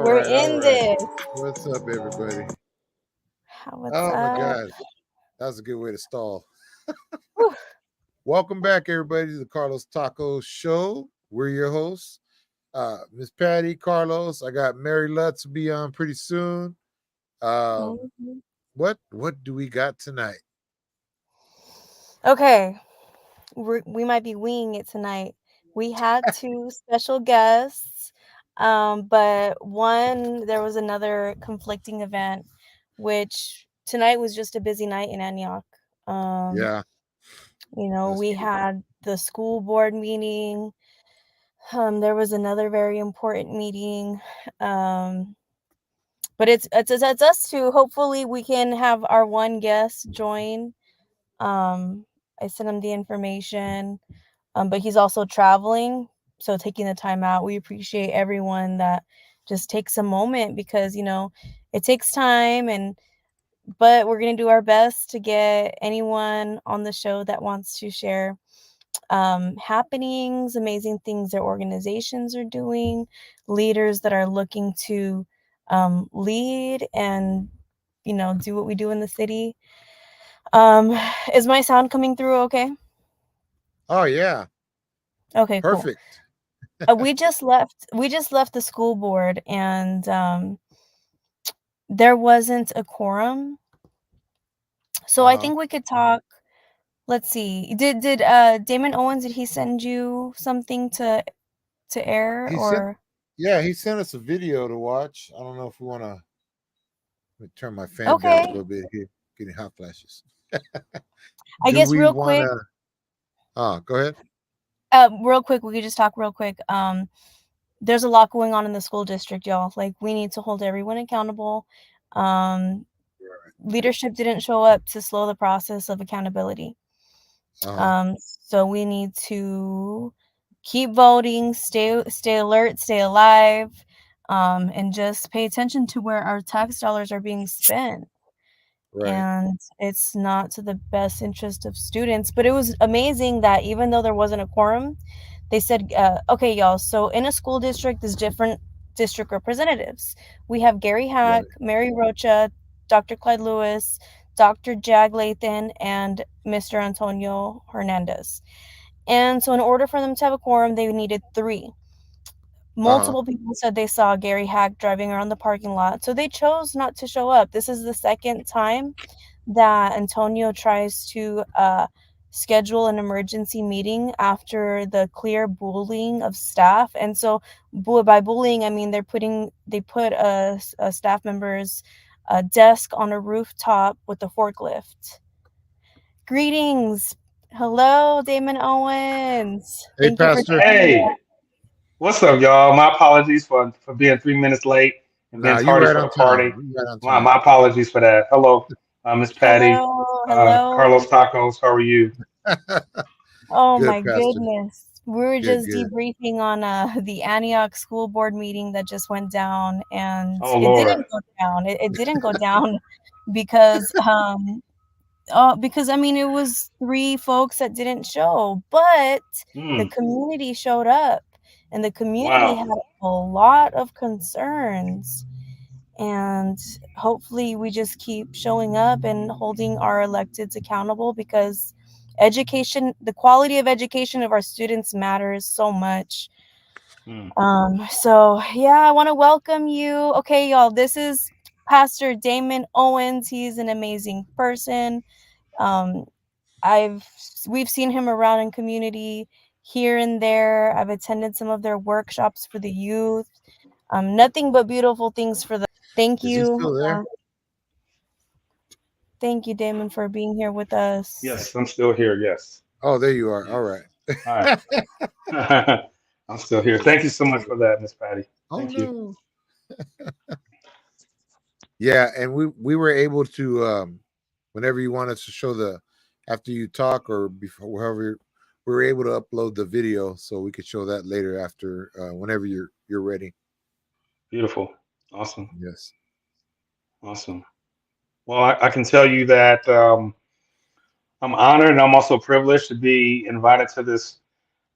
We're in this. What's up, everybody? What's oh up? my God, that was a good way to stall. Welcome back, everybody, to the Carlos Taco Show. We're your hosts, Miss Patty, Carlos. I got Mary Lutz to be on pretty soon. What do we got tonight? Okay, we might be winging it tonight. We had two special guests, but there was another conflicting event, which tonight was just a busy night in Antioch. Yeah. We had the school board meeting. There was another very important meeting. But it's us two. Hopefully we can have our one guest join. I sent him the information, but he's also traveling, so taking the time out. We appreciate everyone that just takes a moment because it takes time, but we're gonna do our best to get anyone on the show that wants to share happenings, amazing things their organizations are doing, leaders that are looking to lead and do what we do in the city. Is my sound coming through okay? Oh yeah. Okay, perfect. Cool. We just left the school board, and there wasn't a quorum, so I think we could talk. Let's see, did Damon Owens, did he send you something to air? He sent us a video to watch. I don't know if we want to. Let me turn my fan down a little bit here. Getting hot flashes. I guess real quick. Go ahead. Real quick, we could just talk real quick. There's a lot going on in the school district, y'all. Like, we need to hold everyone accountable. Leadership didn't show up to slow the process of accountability. So we need to keep voting, stay alert, stay alive, and just pay attention to where our tax dollars are being spent. Right. And it's not to the best interest of students. But it was amazing that even though there wasn't a quorum, they said, okay, y'all, so in a school district, there's different district representatives. We have Gary Hack, right, Mary Rocha, Dr. Clyde Lewis, Dr. Jag Lathan, and Mr. Antonio Hernandez. And so in order for them to have a quorum, they needed 3. Multiple people said they saw Gary Hack driving around the parking lot, so they chose not to show up. This is the second time that Antonio tries to schedule an emergency meeting after the clear bullying of staff. And so by bullying, I mean they put a staff member's desk on a rooftop with a forklift. Greetings. Hello, Damon Owens. Hey, Pastor. Hey. What's up, y'all? My apologies for being 3 minutes late and being tardy for the party. My apologies for that. Hello, Miss Patty. Hello. Carlos Tacos, how are you? Oh, good, my goodness. We were just debriefing on the Antioch school board meeting that just went down, and it didn't go down. It didn't go down because I mean, it was 3 folks that didn't show, but the community showed up. And the community had a lot of concerns. And hopefully we just keep showing up and holding our electeds accountable, because education, the quality of education of our students matters so much. So yeah, I want to welcome you. Okay, y'all, this is Pastor Damon Owens. He's an amazing person. We've seen him around in community here and there. I've attended some of their workshops for the youth. Nothing but beautiful things for them. Thank you. Is he still there? Thank you, Damon, for being here with us. Yes, I'm still here. Yes. Oh, there you are. All right. All right. I'm still here. Thank you so much for that, Miss Patty. Thank you. Yeah, and we were able to whenever you wanted to show after you talk or before however we were able to upload the video so we could show that later after whenever you're ready. Beautiful. Awesome. Yes. Awesome. Well, I can tell you that I'm honored and I'm also privileged to be invited to this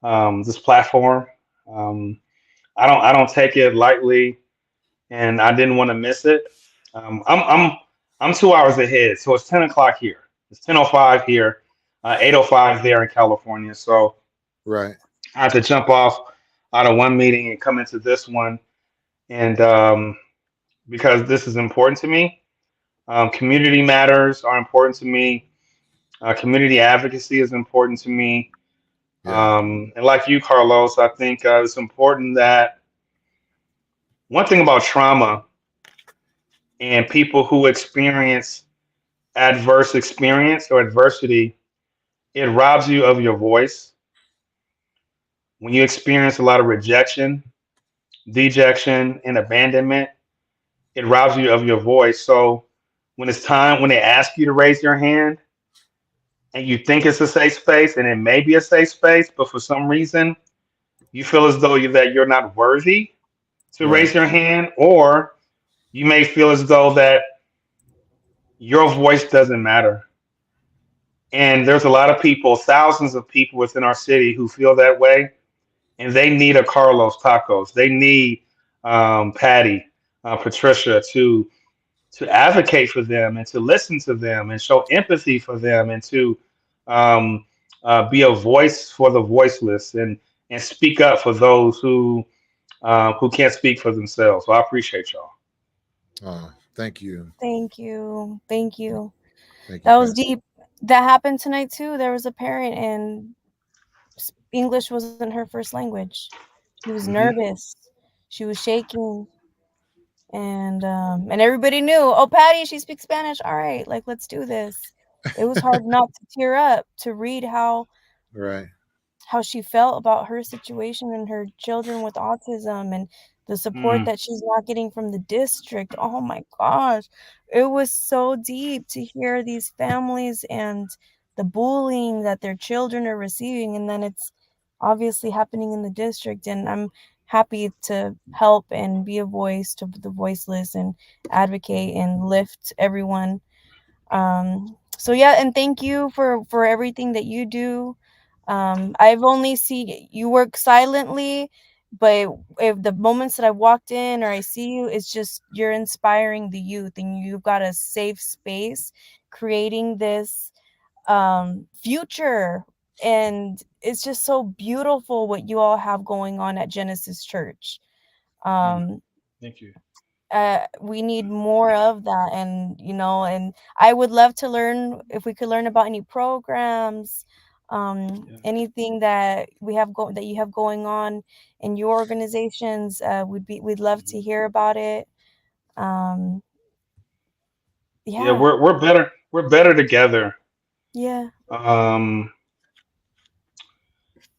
platform. Um, I don't take it lightly, and I didn't want to miss it. Um, I'm I'm I'm 2 hours ahead, so it's 10 o'clock here. It's 10:05 here, 8:05 there in California. So Right. I had to jump off out of one meeting and come into this one, and because this is important to me. Community matters are important to me. Community advocacy is important to me. Yeah. And like you, Carlos, I think it's important that one thing about trauma and people who experience adverse experience or adversity, it robs you of your voice. When you experience a lot of rejection, dejection, and abandonment, it robs you of your voice. So when it's time, when they ask you to raise your hand and you think it's a safe space and it may be a safe space, but for some reason you feel as though that you're not worthy to Right. raise your hand, or you may feel as though that your voice doesn't matter. And there's a lot of people, thousands of people within our city who feel that way, and they need a Carlos Tacos. They need Patty, Patricia to advocate for them and to listen to them and show empathy for them and to um, be a voice for the voiceless and speak up for those who can't speak for themselves. So I appreciate y'all. Oh, thank you. Thank you. Thank you. Thank you, That was Pastor. deep. That happened tonight too. There was a parent and English wasn't her first language. She was Hmm. nervous. She was shaking, and everybody knew. Oh, Patty, she speaks Spanish. All right, like let's do this. It was hard not to tear up to read Right. how she felt about her situation and her children with autism and the support Mm. that she's not getting from the district. Oh my gosh. It was so deep to hear these families and the bullying that their children are receiving, and then it's obviously happening in the district, and I'm happy to help and be a voice to the voiceless and advocate and lift everyone. So yeah, and thank you for everything that you do. I've only seen you work silently, but if the moments that I walked in or I see you, it's just you're inspiring the youth, and you've got a safe space creating this future, and it's just so beautiful what you all have going on at Genesis Church. Mm. um Thank you. we need more of that, and I would love to learn if we could learn about any programs, Yeah. anything that that you have going on in your organizations. We'd love to Mhm. hear about it. um Yeah, yeah, we're better. We're better together. yeah. Um,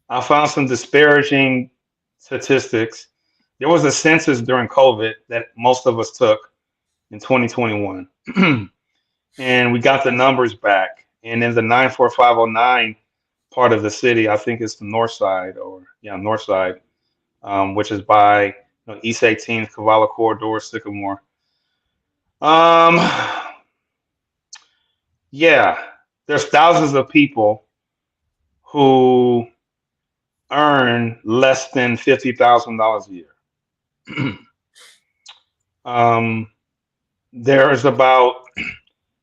I found some disparaging statistics. There was a census during COVID that most of us took in 2021, and we got the numbers back. And in the 94509 part of the city, I think it's the north side, or yeah, north side, which is by East 18th, Cavallo Corridor, Sycamore. Um, yeah, there's thousands of people who earn less than $50,000 a year. um, there's about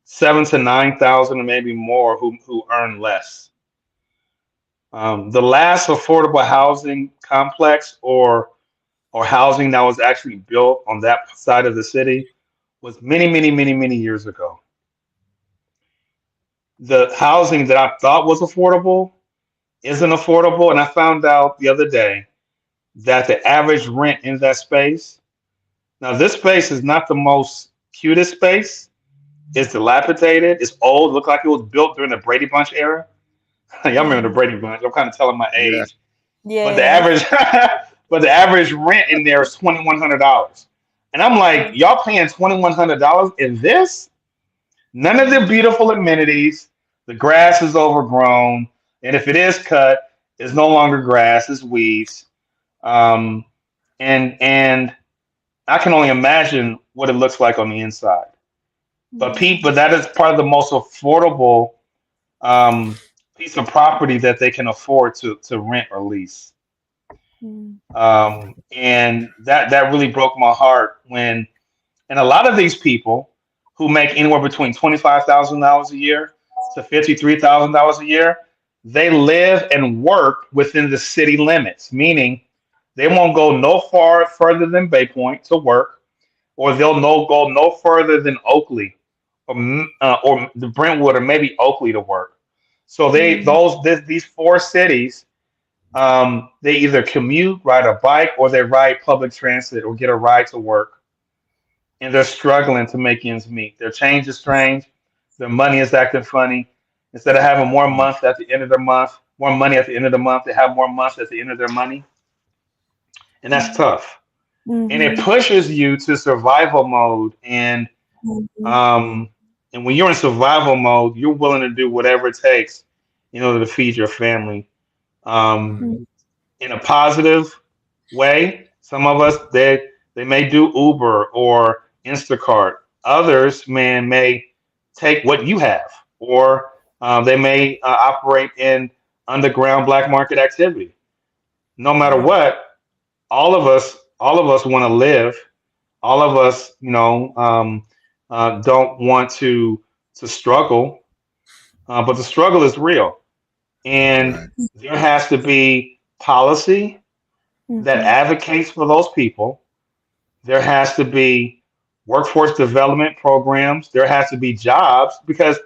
7 to 9 thousand, or maybe more, who earn less. The last affordable housing complex or housing that was actually built on that side of the city was many, many, many, many years ago. The housing that I thought was affordable isn't affordable, and I found out the other day that the average rent in that space. Now, this space is not the most cutest space. It's dilapidated. It's old. Looked like it was built during the Brady Bunch era. Y'all remember the Brady Bunch? I'm kind of telling my Yeah. age. But the Yeah. average, but the average rent in there is $2,100. And I'm like, y'all paying $2,100 in this? None of the beautiful amenities. The grass is overgrown, and if it is cut, it's no longer grass; it's weeds. Um, and I can only imagine what it looks like on the inside. But that is part of the most affordable um, piece of property that they can afford to rent or lease. And that really broke my heart when, and a lot of these people who make anywhere between $25,000 a year to $53,000 a year, they live and work within the city limits, meaning they won't go no far further than Bay Point to work, or they'll go no further than Oakley, or the Brentwood, or maybe Oakley to work. So these four cities, they either commute, ride a bike, or they ride public transit or get a ride to work, and they're struggling to make ends meet. Their change is strange. Their money is acting funny. Instead of having more month at the end of the month, more money at the end of the month, they have more months at the end of their money, and that's tough. And it pushes you to survival mode, um, and when you're in survival mode, you're willing to do whatever it takes in order to feed your family. Um, in a positive way. Some of us they may do Uber or Instacart. Others, man, may take what you have, or they may operate in underground black market activity. No matter what, all of us want to live. All of us, don't want to struggle, but the struggle is real, and Right. there has to be policy that advocates for those people. There has to be workforce development programs. There has to be jobs, because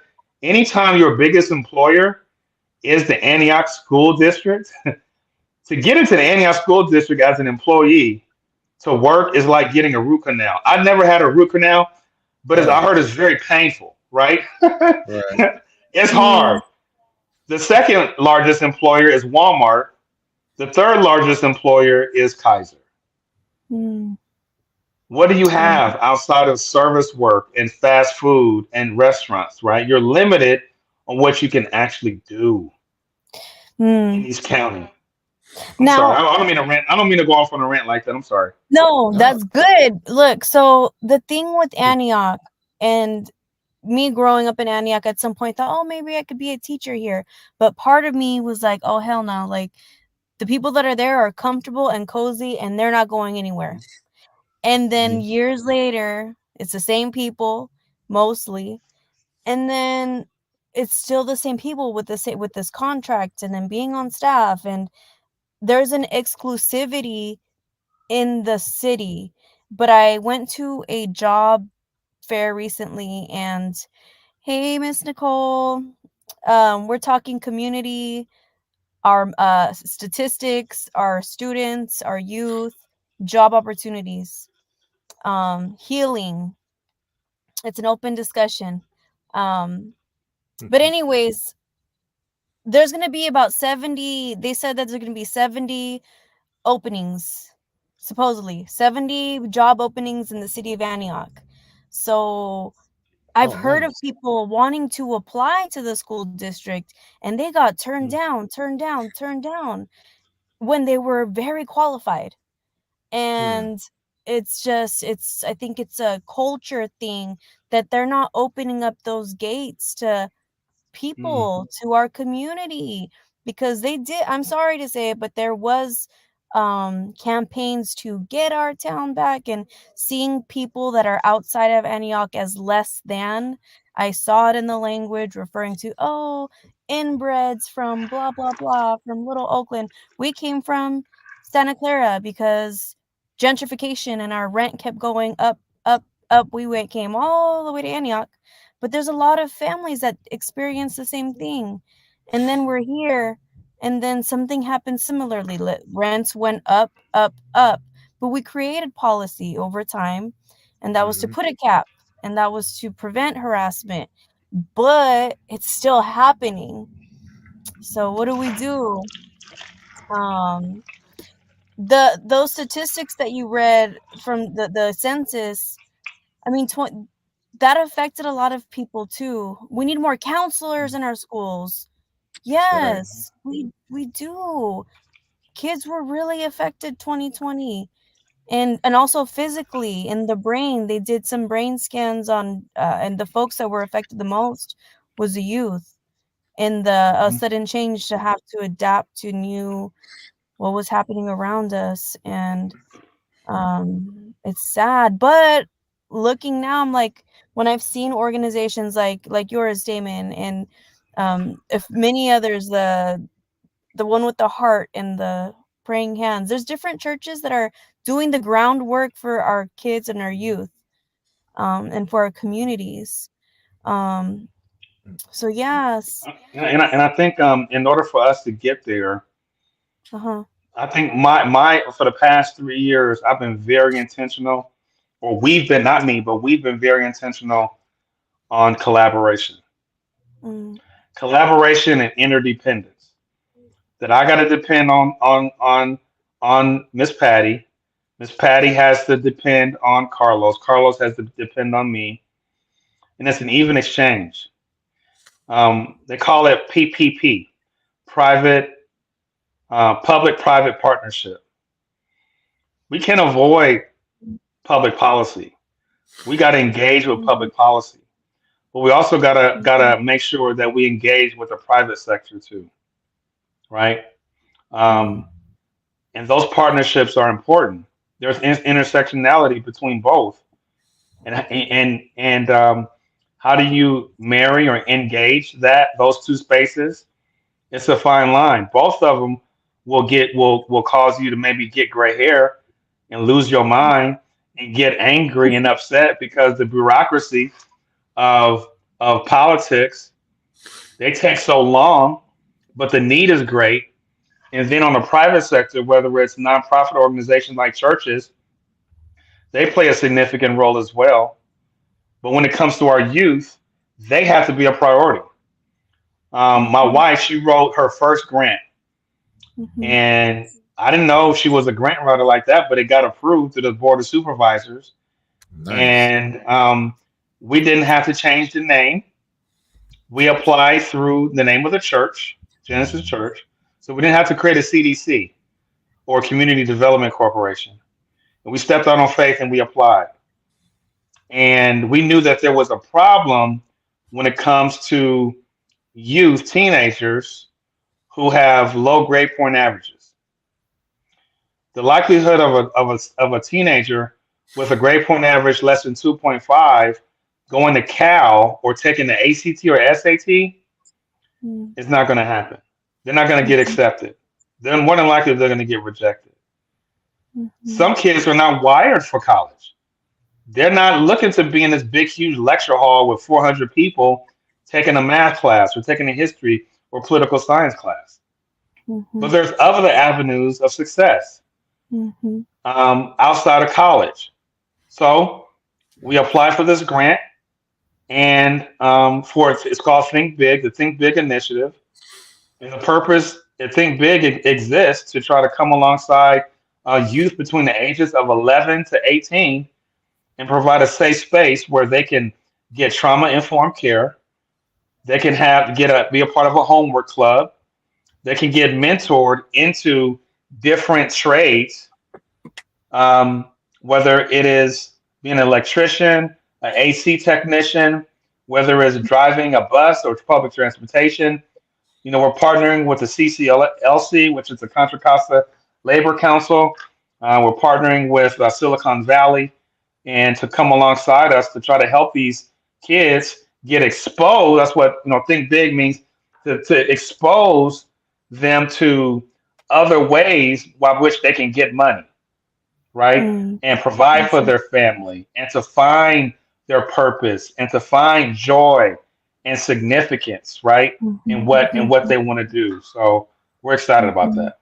anytime your biggest employer is the Antioch School District, to get into the Antioch School District as an employee to work is like getting a root canal. I've never had a root canal, but I heard it's very painful, right? Right. It's hard. The second largest employer is Walmart. The third largest employer is Kaiser. What do you have outside of service work and fast food and restaurants, right? You're limited on what you can actually do in East County. I'm sorry. Now, I don't mean to rant. I don't mean to go off on a rant like that. I'm sorry. no, No. that's good. Look, so the thing with Antioch, and me growing up in Antioch at some point thought, oh, maybe I could be a teacher here. But part of me was like, oh, hell no. Like, the people that are there are comfortable and cozy, and they're not going anywhere. And then years later, it's the same people, mostly. And then it's still the same people with this contract, and then being on staff. And there's an exclusivity in the city. But I went to a job fair recently, and hey, Miss Nicole, we're talking community, our statistics, our students, our youth, job opportunities, healing. It's an open discussion. But anyways, there's going to be about 70. They said that there's going to be 70 openings, supposedly 70 job openings in the city of Antioch. So I've heard of people wanting to apply to the school district, and they got turned down when they were very qualified. And I think it's a culture thing that they're not opening up those gates to people, to our community, because they did. I'm sorry to say it, but there was campaigns to get our town back, and seeing people that are outside of Antioch as less than. I saw it in the language referring to, oh, inbreds from blah blah blah from Little Oakland. We came from Santa Clara because gentrification, and our rent kept going up, up, up. Came all the way to Antioch. But there's a lot of families that experience the same thing. And then we're here, and then something happened similarly. Rents went up, up, up. But we created policy over time, and that was to put a cap, and that was to prevent harassment. But it's still happening. So what do we do? Um, those statistics that you read from the census, I mean, that affected a lot of people too. We need more counselors in our schools. Yes, we do. Kids were really affected 2020. And also physically in the brain. They did some brain scans on and the folks that were affected the most was the youth, and the sudden change to have to adapt to what was happening around us. And it's sad, but looking now, I'm like, when I've seen organizations like yours, Damon, and if many others, the one with the heart and the praying hands, there's different churches that are doing the groundwork for our kids and our youth, and for our communities. So yes. And I think in order for us to get there, Uh-huh. I think my for the past 3 years, I've been very intentional, or we've been, not me, but we've been very intentional on collaboration, Mm, collaboration and interdependence. That I got to depend on Miss Patty. Miss Patty has to depend on Carlos. Carlos has to depend on me, and it's an even exchange. They call it PPP, private public-private partnership. We can't avoid public policy. We got to engage with mhm, public policy, but we also gotta mhm, gotta make sure that we engage with the private sector too, right? Um, mm, and those partnerships are important. There's intersectionality between both, and how do you marry or engage those two spaces? It's a fine line. Both of them will cause you to maybe get gray hair and lose your mind and get angry and upset because the bureaucracy of politics, they take so long, but the need is great. And then on the private sector, whether it's nonprofit organizations like churches, they play a significant role as well. But when it comes to our youth, they have to be a priority. My mhm, wife, she wrote her first grant, mhm, and I didn't know she was a grant writer like that, but it got approved to the board of supervisors, Nice. and we didn't have to change the name. We applied through the name of the church, Genesis Church, so we didn't have to create a CDC or Community Development Corporation. And we stepped out on faith and we applied. And we knew that there was a problem when it comes to youth, teenagers who have low grade point averages. The likelihood of a teenager with a grade point average less than 2.5 going to Cal or taking the ACT or SAT mm, is not going to happen. They're not going to get mhm, accepted. Then more than likely they're going to get rejected. mhm, Some kids are not wired for college. They're not looking to be in this big, huge lecture hall with 400 people taking a math class or taking a history or political science class. But mhm, there's other avenues of success mhm, outside of college. So we applied for this grant, and it's called Think Big, the Think Big Initiative. And the purpose at Think Big exists to try to come alongside youth between the ages of 11 to 18 and provide a safe space where they can get trauma informed care. They can be a part of a homework club. They can get mentored into different trades, um, whether it is being an electrician, an AC technician, whether it's driving a bus or public transportation. We're partnering with the CCLC, which is the Contra Costa Labor Council. We're partnering with Silicon Valley, and to come alongside us to try to help these kids get exposed. That's what Think Big means, to expose them to other ways by which they can get money, right? mm, And provide for mhm, their family and to find their purpose and to find joy and significance, right? In mhm, what mhm, they want to do. So we're excited about mhm. that.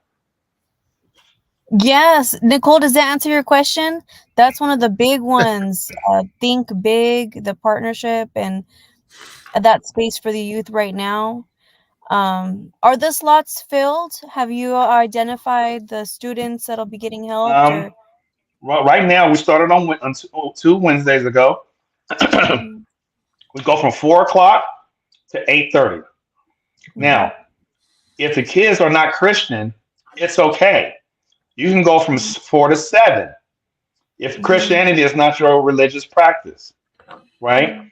Yes, Nicole, does that answer your question? That's one of the big ones. Think big, the partnership, and that space for the youth right now. Are the slots filled? Have you identified the students that'll be getting helped, Um, or? right now, we started on 2 Wednesdays ago. Mhm. We go from 4 o'clock to 8:30. Mhm. Now, if the kids are not Christian, it's okay. You can go from Mhm. 4 to 7 if Mhm. Christianity is not your religious practice, right? Mhm.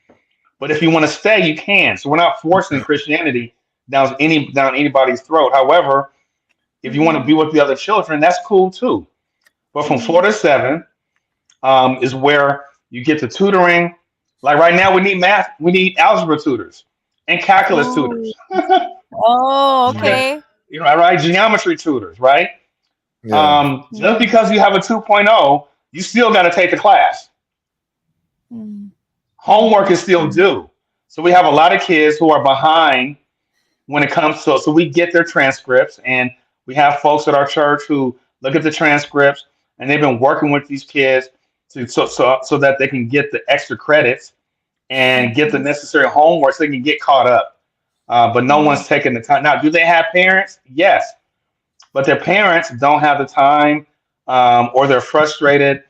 But if you want to stay, you can. So we're not forcing Christianity down anybody's throat. However, if you want to be Mhm. with the other children, that's cool too. But from four Mhm. to seven is where you get the tutoring. Like right now, we need math, we need algebra tutors and calculus Oh. tutors. Oh, Mm. okay. You know, right? Geometry tutors, right? Yeah. Just Mhm. because you have a 2.0, you still got to take the class. Mhm. Homework Mhm. is still due. So we have a lot of kids who are behind when it comes to, so we get their transcripts, and we have folks at our church who look at the transcripts, and they've been working with these kids so that they can get the extra credits and get the Mhm. necessary homework so they can get caught up. But no Mhm. one's taking the time. Now, do they have parents? Yes, but their parents don't have the time, or they're frustrated,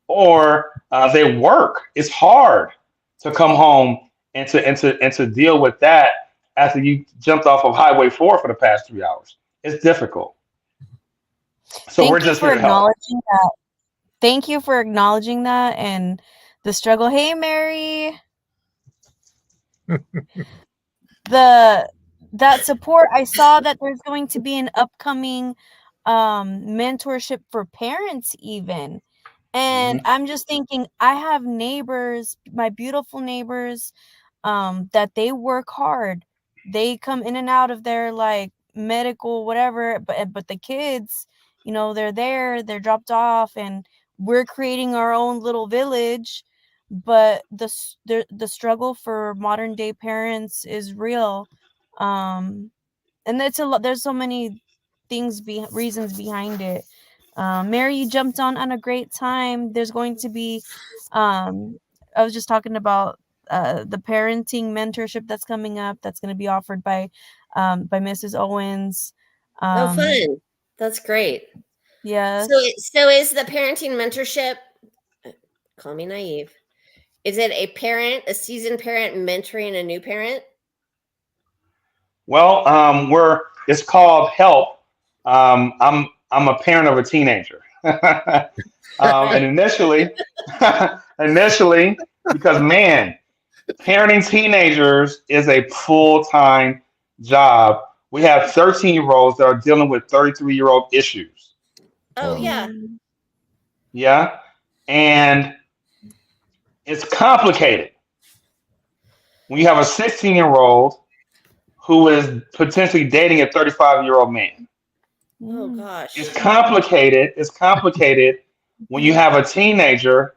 or they work. It's hard to come home and to deal with that after you jumped off of Highway 4 for the past 3 hours. It's difficult. So we're Thank you just here for to help. acknowledging that. Thank you for acknowledging that and the struggle. Hey, Mary. The that support, I saw that there's going to be an upcoming mentorship for parents even. And Hmm. I'm just thinking, I have neighbors, my beautiful neighbors, that they work hard. They come in and out of their like medical whatever, but the kids, they're there, they're dropped off, and we're creating our own little village. But the struggle for modern day parents is real. Um, and it's a lot. There's so many reasons behind it. Mary, you jumped on a great time. There's going to be, um, I was just talking about the parenting mentorship that's coming up. That's going to be offered by Mrs. Owens. Oh, Um, fun. That's great. So, yes. so is the parenting mentorship, call me naive, is it a seasoned parent mentoring a new parent? Well, we're it's called help. I'm a parent of a teenager, and Right. initially, because man, parenting teenagers is a full time job. We have 13-year-olds that are dealing with 33-year-old issues. Oh, Wow. yeah. Mhm. Yeah, and it's complicated when you have a 16-year-old who is potentially dating a 35-year-old man. Oh, Mm. It's gosh. complicated. It's complicated when you Mhm. have a teenager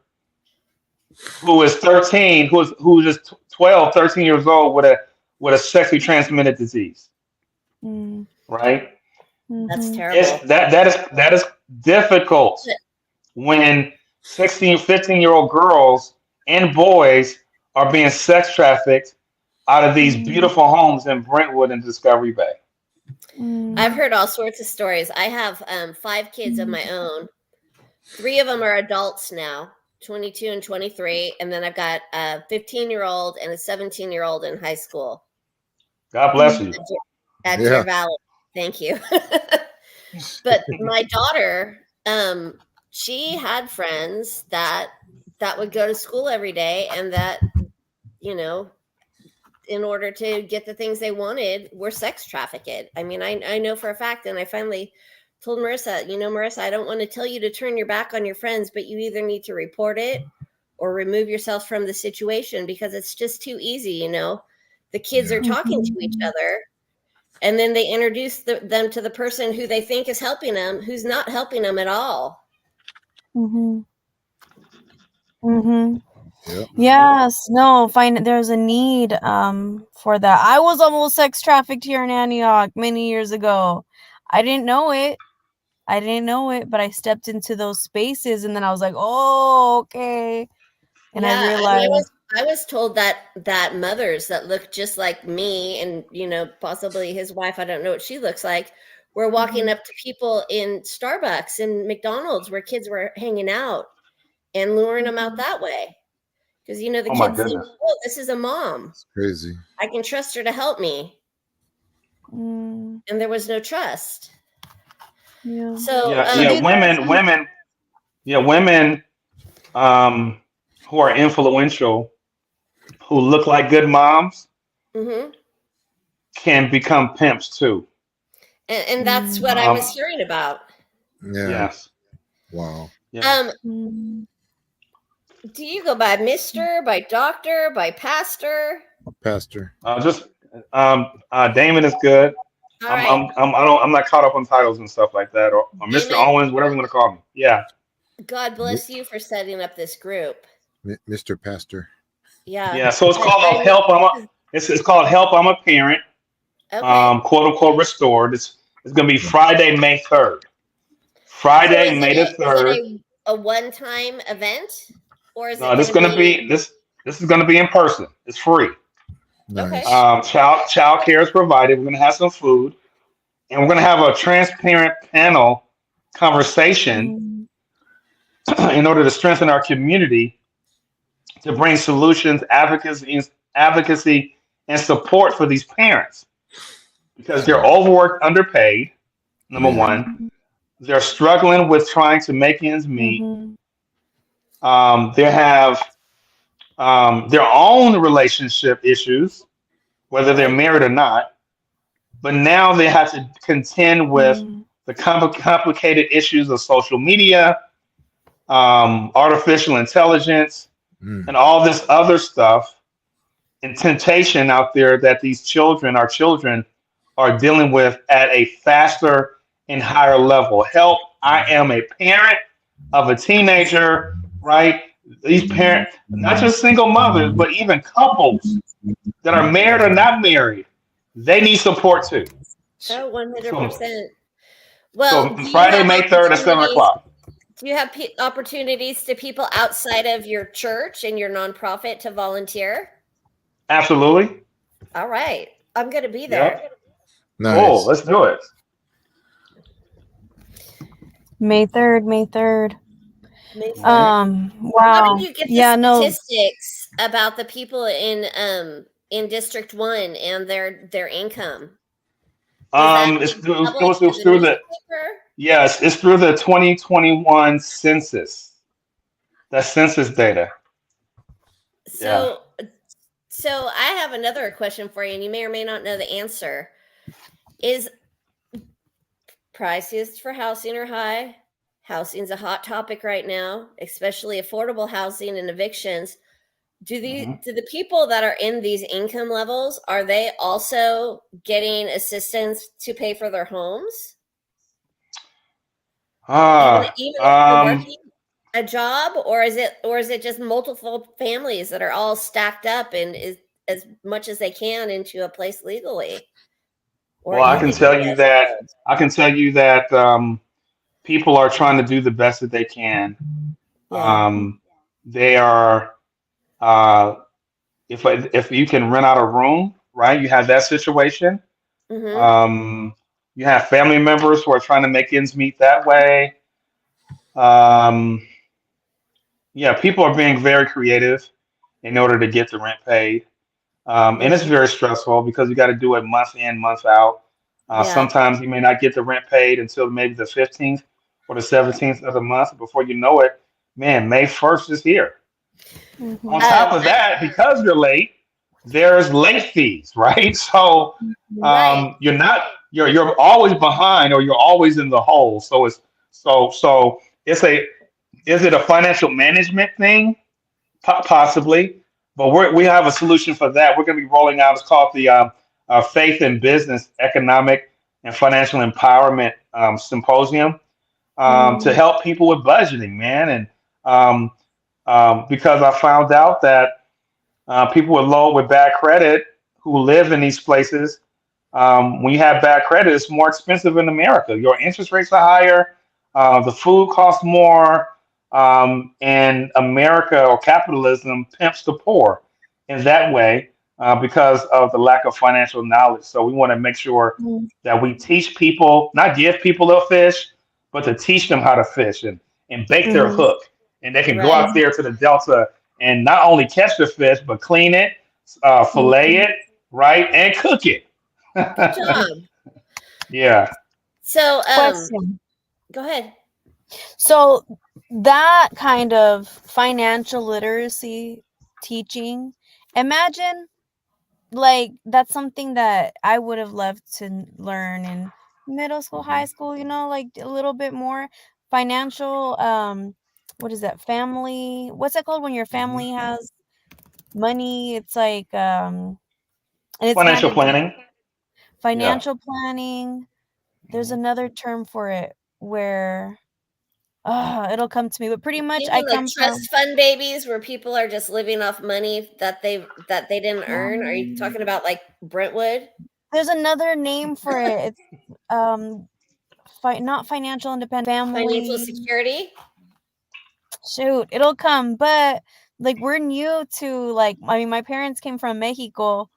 who is 13, who's just 12, 13 years old with a sexually transmitted disease, Mm. right? That's Mhm. It's terrible. that is difficult But when 16, 15-year-old girls and boys are being sex trafficked out of these Mm. beautiful homes in Brentwood and Discovery Bay. I've Mm. heard all sorts of stories. I have 5 kids of Mm. my own. 3 of them are adults now, 22 and 23. And then I've got a 15-year-old and a 17-year-old in high school God bless Mm. you. at Yeah. Deer Valley. Thank you. But my daughter, she had friends that would go to school every day, and that, you know, in order to get the things they wanted, were sex trafficked. I mean, I know for a fact, and I finally told Marissa, Marissa, I don't want to tell you to turn your back on your friends, but you either need to report it or remove yourself from the situation, because it's just too easy. The kids are Yeah. talking to each Mhm. other, and then they introduce them to the person who they think is helping them, who's not helping them at all. Mhm. Mhm. Yeah. Yes, no, fine. There's a need for that. I was almost sex trafficked here in Antioch many years ago. I didn't know it. I didn't know it, but I stepped into those spaces and then I was like, "Oh, okay." And I Yeah, and I was realized, I was told that mothers that look just like me and, possibly his wife, I don't know what she looks like, were walking up to people in Starbucks and McDonald's where kids were hanging out and luring them out that way. Because, the Oh my kids think, goodness. oh, this is a mom. It's crazy. I can trust her to help me. Mm, And there was no trust. yeah. So, Women who are influential, who look like good moms, mhm. can become pimps too. And that's what I was hearing about. Yeah. Yes. Wow. Yeah. Do you go by Mr., by Doctor, by Pastor? Pastor. Just Damon is good. All right. I'm not caught up on titles and stuff like that, or Mr. Damon, Owens, whatever you want to call me. Yeah. God bless you for setting up this group. Mr. Pastor. Yeah. Yeah. So it's called Help. It's called Help. I'm a Parent. Okay. Quote unquote restored. It's going to be Friday, May 3rd. Friday, May the 3rd. Is it a one-time event, or is No, it this is going to be this is going to be in person. It's free. Nice. Okay. Child care is provided. We're going to have some food, and we're going to have a transparent panel conversation in order to strengthen our community, to bring solutions, advocacy, and support for these parents, because they're overworked, underpaid. Number one, they're struggling with trying to make ends meet. They have their own relationship issues, whether they're married or not. But now they have to contend with the complicated issues of social media, artificial intelligence, and all this other stuff, and temptation out there that our children, are dealing with at a faster and higher level. Help! I am a parent of a teenager, right? These parents, not just single mothers, but even couples that are married or not married, they need support too. Oh, 100%. Well, So Friday, May 3rd at 7:00. Do you have opportunities to people outside of your church and your nonprofit to volunteer? Absolutely. All right. I'm going to be there. Yep. Nice. Oh, let's do it. May 3rd. Wow. How did you get the statistics about the people in District 1 and their income? It's through the yes, it's through the 2021 census. That's census data. So I have another question for you, and you may or may not know the answer. Is prices for housing are high? Housing's a hot topic right now, especially affordable housing and evictions. Do the people that are in these income levels, are they also getting assistance to pay for their homes? Even if they're working a job, or is it just multiple families that are all stacked up and is as much as they can into a place legally? Well, I can tell you that people are trying to do the best that they can. Yeah. They are, if you can rent out a room, right? You have that situation. You have family members who are trying to make ends meet that way. Yeah, people are being very creative in order to get the rent paid. And it's very stressful because you got to do it month in, month out. Sometimes you may not get the rent paid until maybe the 15th or the 17th of the month. Before you know it, man, May 1st is here. On top of that, because you're late, there's late fees, right? So you're always behind, or you're always in the hole. So is it a financial management thing? Possibly. But we have a solution for that. We're going to be rolling out. It's called the Faith in Business, Economic and Financial Empowerment Symposium to help people with budgeting, man. And because I found out that people with bad credit who live in these places, when you have bad credit, it's more expensive in America. Your interest rates are higher. The food costs more. And America or capitalism pimps the poor in that way because of the lack of financial knowledge. So we want to make sure Mm, that we teach people, not give people a fish, but to teach them how to fish and bake their mhm, hook. And they can go Right. out there to the Delta and not only catch the fish, but clean it, fillet mhm. it, right, and cook it. Good job. Yeah. So, Question. go ahead. So that kind of financial literacy teaching, imagine like that's something that I would have loved to learn in middle school, high school, like a little bit more financial what is that? Family, what's that called when your Mhm. family has money? It's like and it's Financial handed down. planning. Yeah. Financial planning. There's Mhm. another term for it where it'll come to me, but pretty much You I mean like come from trust fund babies where people are just living off money that they didn't earn? Are you talking about like Brentwood? there's another name for it. It's um not financial independence, Financial family. security? Shoot, it'll come, but like we're new to like I mean my parents came from Mexico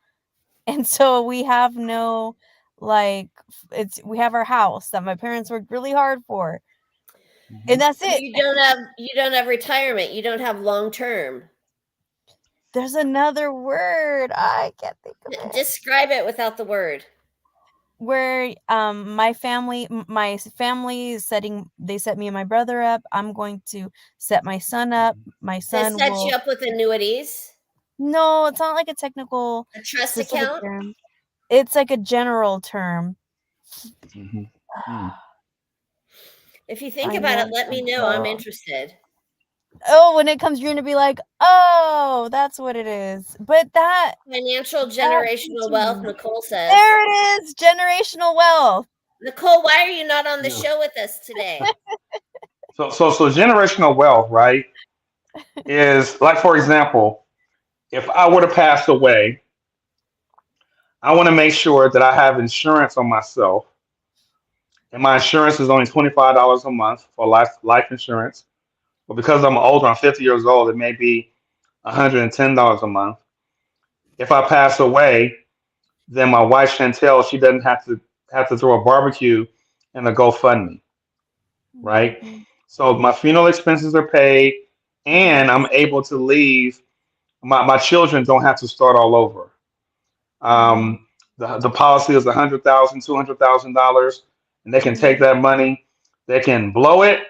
and so we have no like we have our house that my parents worked really hard for. And Mhm. that's it. You don't have retirement. You don't have long term. There's another word. I can't think of it. Describe it without the word. Where my family is they set me and my brother up. I'm going to set my son up. My They son set you will. up with annuities, No, it's not like a technical a trust specific account. term. It's like a general term. Mhm. Mm. If you think about it, let me know. I'm Financial. interested. Oh, when it comes, you're gonna be like, oh, that's what it is. But Financial that generational wealth, teaching, Nicole says. there it is, generational wealth. Nicole, why are you not on the Yeah. show with us today? So generational wealth, right, is like, for example, if I were to pass away, I want to make sure that I have insurance on myself, and my insurance is only $25 a month for life insurance. But because I'm older, I'm 50 years old, it may be $110 a month. If I pass away, then my wife Chantel, she doesn't have to throw a barbecue and a GoFundMe, right? Mhm, So my funeral expenses are paid, and I'm able to leave. My children don't have to start all over. mhm, The policy is $100,000, $200,000, and they can take mhm, that money, they can blow it,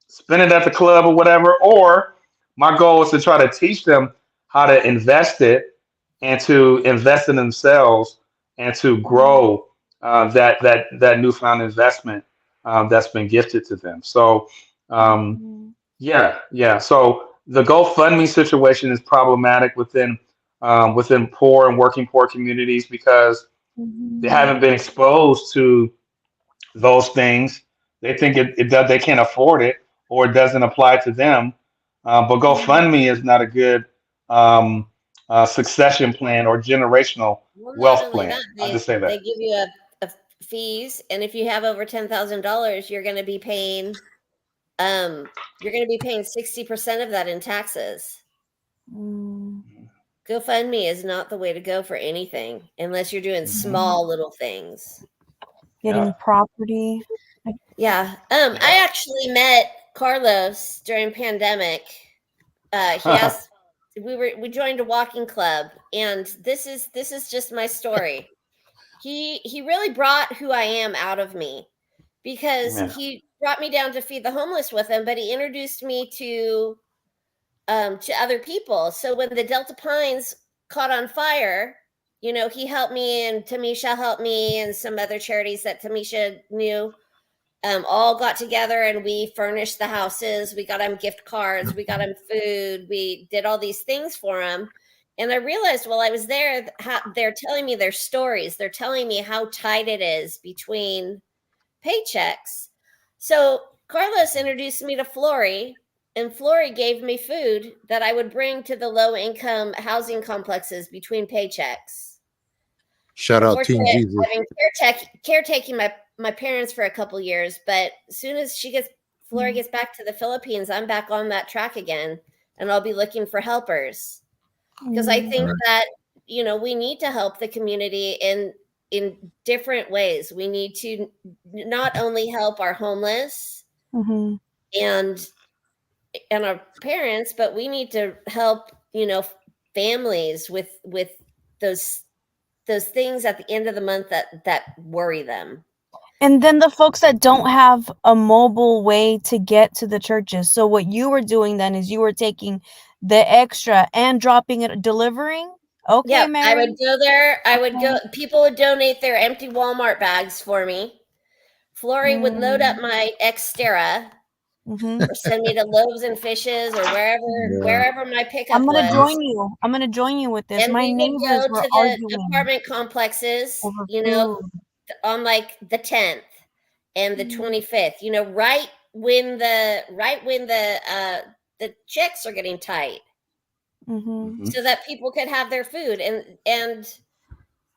spend it at the club or whatever. Or my goal is to try to teach them how to invest it and to invest in themselves and to mhm, grow that newfound investment that's been gifted to them. So um, mhm, yeah. So the GoFundMe situation is problematic within poor and working poor communities because they mhm, haven't been exposed to those things. They think it does, they can't afford it or it doesn't apply to them. But mhm. GoFundMe is not a good succession plan or generational Well, not wealth only plan. that, I'll just they say they that. give you a fees, and if you have over $10,000, you're going to be paying 60% of that in taxes. Mm, GoFundMe is not the way to go for anything unless you're doing Hmm. mhm. small little things. Getting Yeah. property. Yeah. I Yeah. actually met Carlos during pandemic. He asked we joined a walking club, and this is just my story. He really brought who I am out of me because Yeah. he brought me down to feed the homeless with him, but he introduced me to other people. So when the Delta Pines caught on fire, he helped me, and Tamisha helped me, and some other charities that Tamisha knew, all got together, and we furnished the houses. We got them gift cards. We got them food. We did all these things for them. And I realized while I was there, how they're telling me their stories. They're telling me how tight it is between paychecks. So Carlos introduced me to Flory, and Flory gave me food that I would bring to the low income housing complexes between paychecks. Shout out Team Unfortunately, Jesus. I've been caretaking my parents for a couple years, but as soon as she gets Flora gets back to the Philippines, I'm back on that track again, and I'll be looking for helpers, because I think that, you know, we need to help the community in different ways. We need to not only help our homeless and our parents, but we need to help, you know, families with those things at the end of the month that worry them. And then the folks that don't have a mobile way to get to the churches. So what you were doing then is you were taking the extra and dropping it, delivering. Okay, Yeah, Mary. I would go there. I would go. People would donate their empty Walmart bags for me. Flory would load up my Xterra or send me to Loaves and Fishes or wherever my pickup was. I'm gonna join you with this. And My we would neighbors go were to the arguing apartment complexes, over you know, food. on like the 10th and the 25th. You know, right when the checks are getting tight, so that people could have their food. And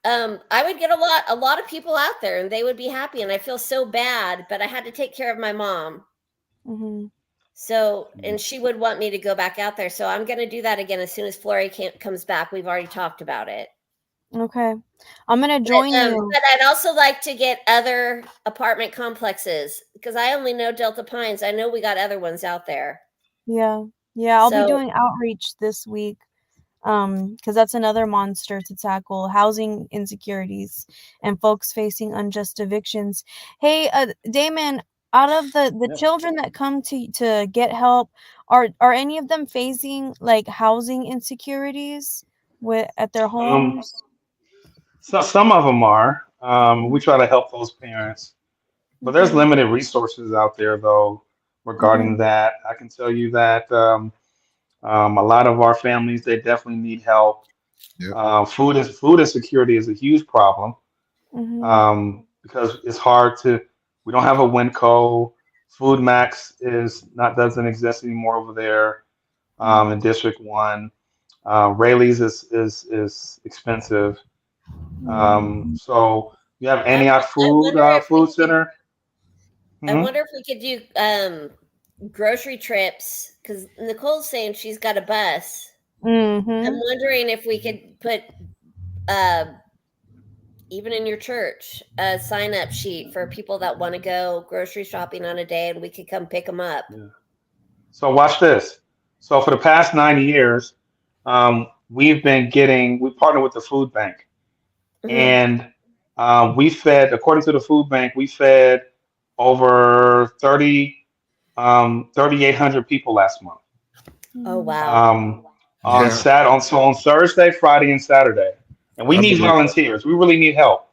I would get a lot of people out there, and they would be happy. And I feel so bad, but I had to take care of my mom. So, and she would want me to go back out there. So I'm going to do that again as soon as Flory comes back. We've already talked about it. Okay. I'm going to join you. But I'd also like to get other apartment complexes, because I only know Delta Pines. I know we got other ones out there. Yeah. Yeah. I'll be doing outreach this week. Because that's another monster to tackle, housing insecurities and folks facing unjust evictions. Hey, Damon, out of the children that come to get help, are any of them facing like housing insecurities at their homes? So some of them are. We try to help those parents, but there's limited resources out there though regarding that. I can tell you that a lot of our families, they definitely need help. Food insecurity is a huge problem because it's hard to. We don't have a Winco. Food Max doesn't exist anymore over there in District 1. Rayleigh's is expensive. So you have Antioch Food Center. I wonder if we could do grocery trips, because Nicole's saying she's got a bus. I'm wondering if we could put even in your church a sign-up sheet for people that want to go grocery shopping on a day, and we could come pick them up. So watch this. So for the past 9 years, we partnered with the food bank, and we fed, according to the food bank, we fed over 3,800 people last month. Oh wow! On Thursday, Friday, and Saturday, and we need volunteers. We really need help.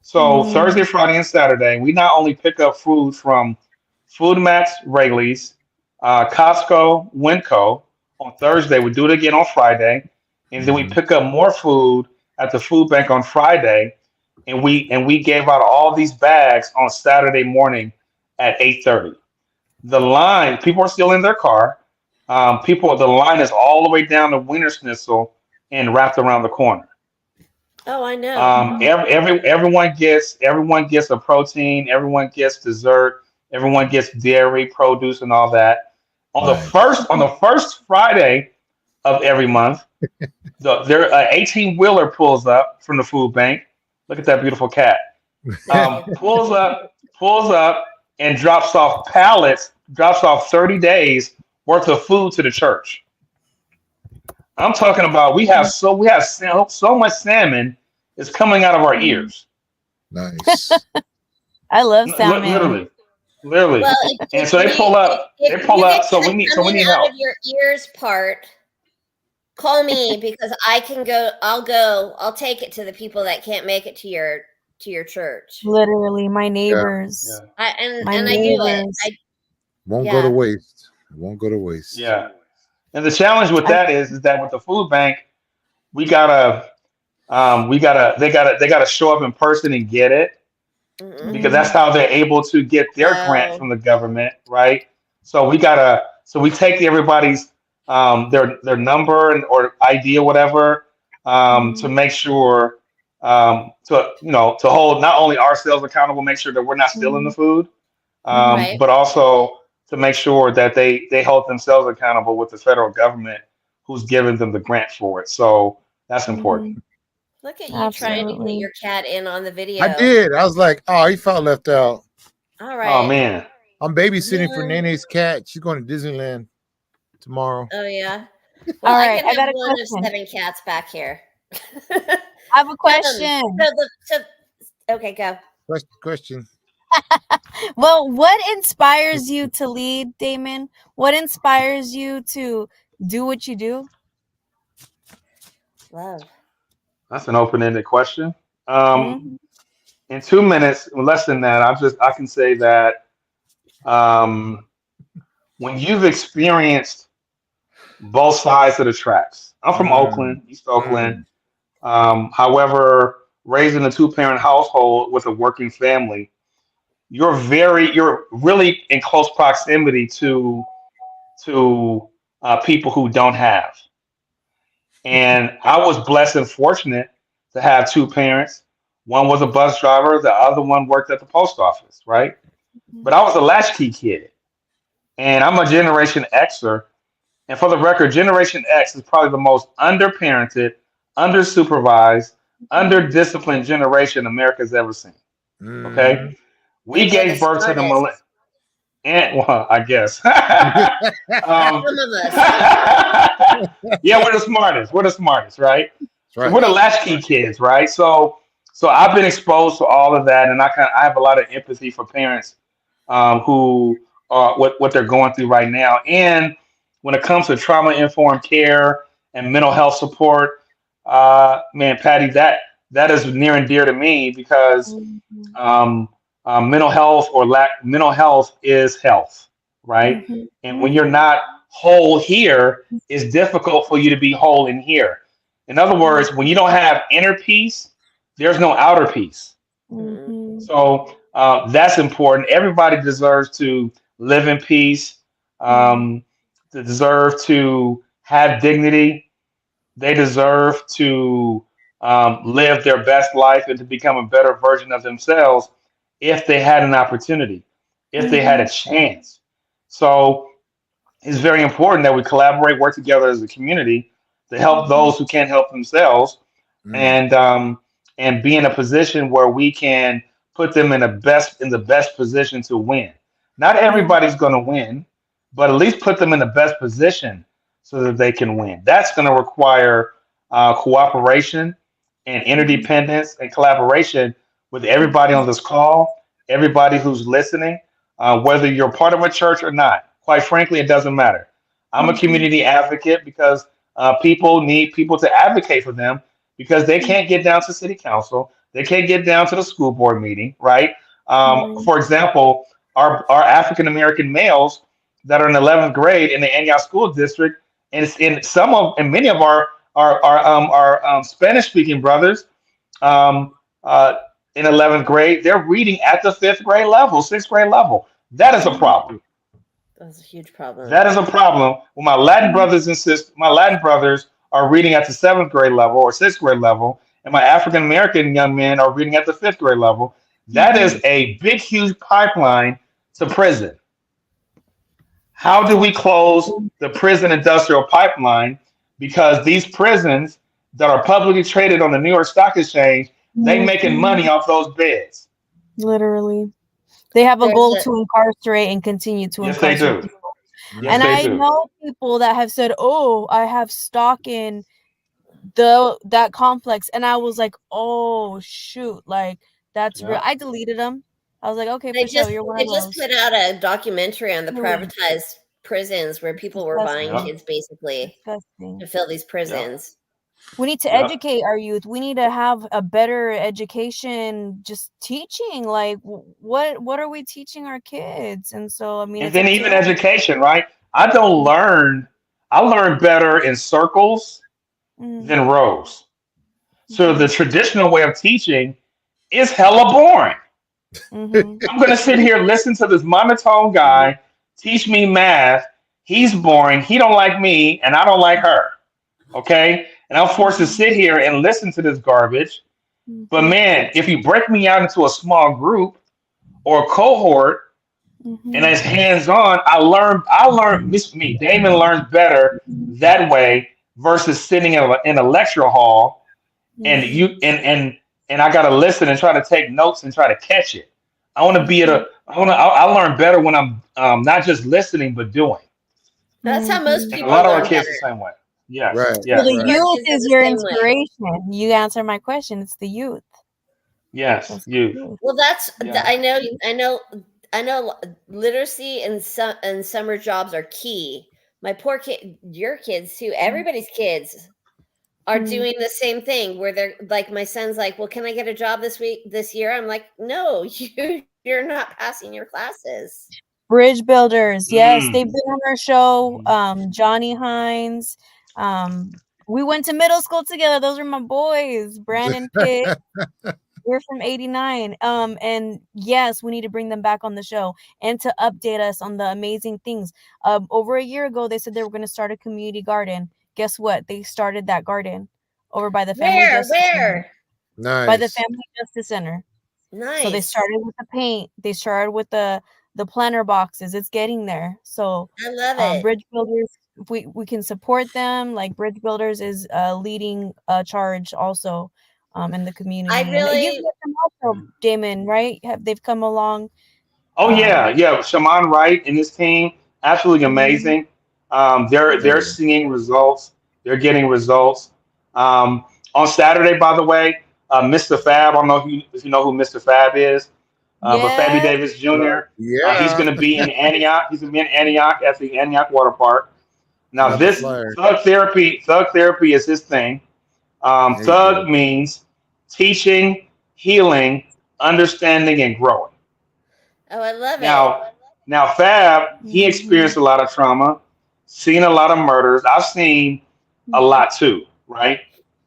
So Thursday, Friday, and Saturday, we not only pick up food from Food Max, Rayleigh's, Costco, Winco on Thursday. We do it again on Friday, and then we pick up more food at the food bank on Friday, and we gave out all these bags on Saturday morning at 8:30. The line, people are still in their car. The line is all the way down to Wiener Schnitzel and wrapped around the corner. Oh, I know. Everyone gets a protein. Everyone gets dessert. Everyone gets dairy, produce, and all that. On the first Friday of every month, their 18-wheeler pulls up from the food bank. Look at that beautiful cat. Pulls up and drops off 30 days worth of food to the church. I'm talking about we have so much salmon is coming out of our ears. Nice. I love salmon. Literally. Well, and so they pull up. So we need help. Out of your ears part. Call me, because I can go. I'll take it to the people that can't make it to your church. Literally, my neighbors. I do it. Won't go to waste. It won't go to waste. Yeah. And the challenge with that is that with the food bank, they gotta show up in person and get it, because that's how they're able to get their grant from the government, right? So we take everybody's their number or ID or whatever to make sure to hold not only ourselves accountable, make sure that we're not stealing the food, but also to make sure that they hold themselves accountable with the federal government who's giving them the grant for it. So that's important. Look at you trying to get Absolutely. your cat in on the video. I did. I was like, oh, he felt left out. All Oh right. man. I'm babysitting for Yeah. Nene's cat. She's going to Disneyland tomorrow. Oh yeah. Well, All I right, can I got have a one of question. 7 cats back here. I have a question. Okay, go. Question. Well, what inspires you to lead, Damon? What inspires you to do what you do? Love. That's an open-ended question. Mhm. In 2 minutes, less than that, I can say that um, when you've experienced both sides of the tracks. I'm from Oakland, East Oakland. However, raised in a two-parent household with a working family, you're really in close proximity to people who don't have. And I was blessed and fortunate to have two parents. One was a bus driver, the other one worked at the post office, right? But I was a latchkey kid, and I'm a Generation Xer. And for the record, Generation X is probably the most underparented, undersupervised, underdisciplined generation America's ever seen. Okay, we And they're the gave birth to the smartest. and well, I guess. Some um, of us. yeah, we're the smartest. We're the smartest, right? That's So right. we're the latchkey kids, right? So I've been exposed to all of that, and I have a lot of empathy for parents who are what they're going through right now. And when it comes to trauma informed care and mental health support, man, Patty, that is near and dear to me because um, mental health is health, right? And when you're not whole here, it's difficult for you to be whole in here. In other words, when you don't have inner peace, there's no outer peace. So that's important. Everybody deserves to live in peace, to deserve to have dignity. They deserve to live their best life and to become a better version of themselves if they had an opportunity, if they had a chance. So it's very important that we collaborate, work together as a community to help those who can't help themselves, and and be in a position where we can put them in the best position to win. Not everybody's going to win, but at least put them in the best position so that they can win. That's going to require cooperation and interdependence and collaboration with everybody on this call, everybody who's listening, whether you're part of a church or not. Quite frankly, it doesn't matter. I'm a community advocate because people need people to advocate for them because they can't get down to city council. They can't get down to the school board meeting, right? For example, our African American males that are in 11th grade in the Antioch School District, and it's in many of our Spanish speaking brothers um, uh, in 11th grade, they're reading at the 5th grade level, 6th grade level. That is a problem. That's a huge problem. That is a problem. When my Latin brothers and sisters, my Latin brothers are reading at the 7th grade level or 6th grade level, and my African American young men are reading at the 5th grade level. That is a big, huge pipeline to prison. How do we close the prison industrial pipeline? Because these prisons that are publicly traded on the New York Stock Exchange, they making money off those beds. Literally. They have a There's goal a- to incarcerate and continue to Yes, they incarcerate do. people. Yes, And they I do. know people that have said, "Oh, I have stock in that complex," and I was like, "Oh shoot, like that's real." Yeah. I deleted them. I was like, "Okay, They for sure, just you're one they of just those." put out a documentary on the Really privatized prisons where people were buying Yeah. kids basically disgusting. to fill these prisons. We need to Yeah. educate our youth. We need to have a better education, just teaching. Like, what are we teaching our kids? And so, I mean, And it's then up to even us. education, right? I learn better in circles than rows. So the traditional way of teaching is hella boring. I'm going to sit here, listen to this monotone guy teach me math. He's boring. He don't like me, and I don't like her. Okay? And I'm forced to sit here and listen to this garbage. But man, if you break me out into a small group or a cohort, And as hands-on, me, Damon learns better that way versus sitting in a lecture hall and and I gotta listen and try to take notes and try to catch it. I want to be at a. I learn better when I'm not just listening but doing. That's how most And a people lot of our learn kids better. the same way. Yes, Right. So yes, the Most of our youth kids are is the your same way. inspiration. You answer my question. It's the youth. yes. That's the You. youth. Well, Yeah. I know literacy and summer jobs are key. My poor kid, your kids too, everybody's kids are doing the same thing where they're like, my son's like, well, can I get a job this year? I'm like, no, you're not passing your classes. Bridge builders. Yes, they've Mm. been on our show. Mhm. Johnny Hines. We went to middle school together. Those are my boys. Brandon Pitt. We're from 89. And yes, we need to bring them back on the show and to update us on the amazing things. Over a year ago, they said they were going to start a community garden. Guess what? They started that garden over by the Family Justice Center. Where? By the Nice. Family Justice Center. So they Nice. started with the paint. They started with the planter boxes. It's getting there. So I love it. bridge builders, we can support them. Like Bridge Builders is leading a charge also in the I community. And you've really, met them also, Damon, right? They've come along. Oh yeah, yeah. Shaman Wright and his team, absolutely Mhm, amazing. They're Yeah. seeing results. They're getting results. On Saturday, by the way, Mr. Fab. I don't know if you know who Mr. Fab is, but Fabby yes. Davis Jr. He's Yeah. going to be in Antioch. He's going to be in Antioch at the Antioch Water Park. Now, Got the this flyer. thug therapy is his thing. There you go. Thug means teaching, healing, understanding, and growing. oh, I love it. Now, Fab, he Mhm, experienced a lot of trauma, seen a lot of murders. I've seen a mhm, lot too, right?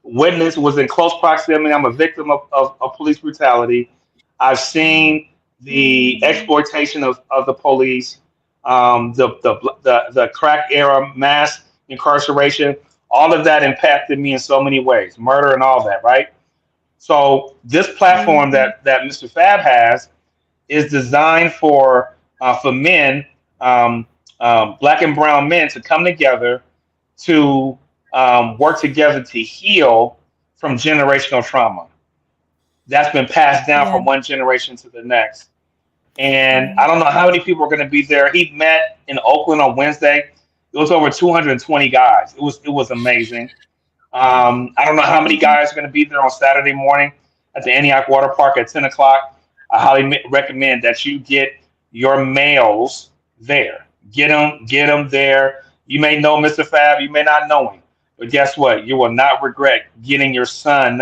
Witness was in close proximity. I'm a victim of police brutality. I've seen the mhm, exploitation of the police, the crack era mass incarceration. All of that impacted me in so many ways, murder and all that, right? So this platform mhm, that Mr. Fab has is designed for men, black and brown men, to come together to work together to heal from generational trauma that's been passed down yeah, from one generation to the next. And yeah, I don't know how many people are going to be there. He met in Oakland on Wednesday. It was over 220 guys. It was amazing. Wow. I don't know how many mhm, guys are going to be there on Saturday morning at the Antioch Water Park at 10 o'clock. I highly recommend that you get your males there. Get them there. You may know Mr. Fab, you may not know him, but guess what? You will not regret getting your son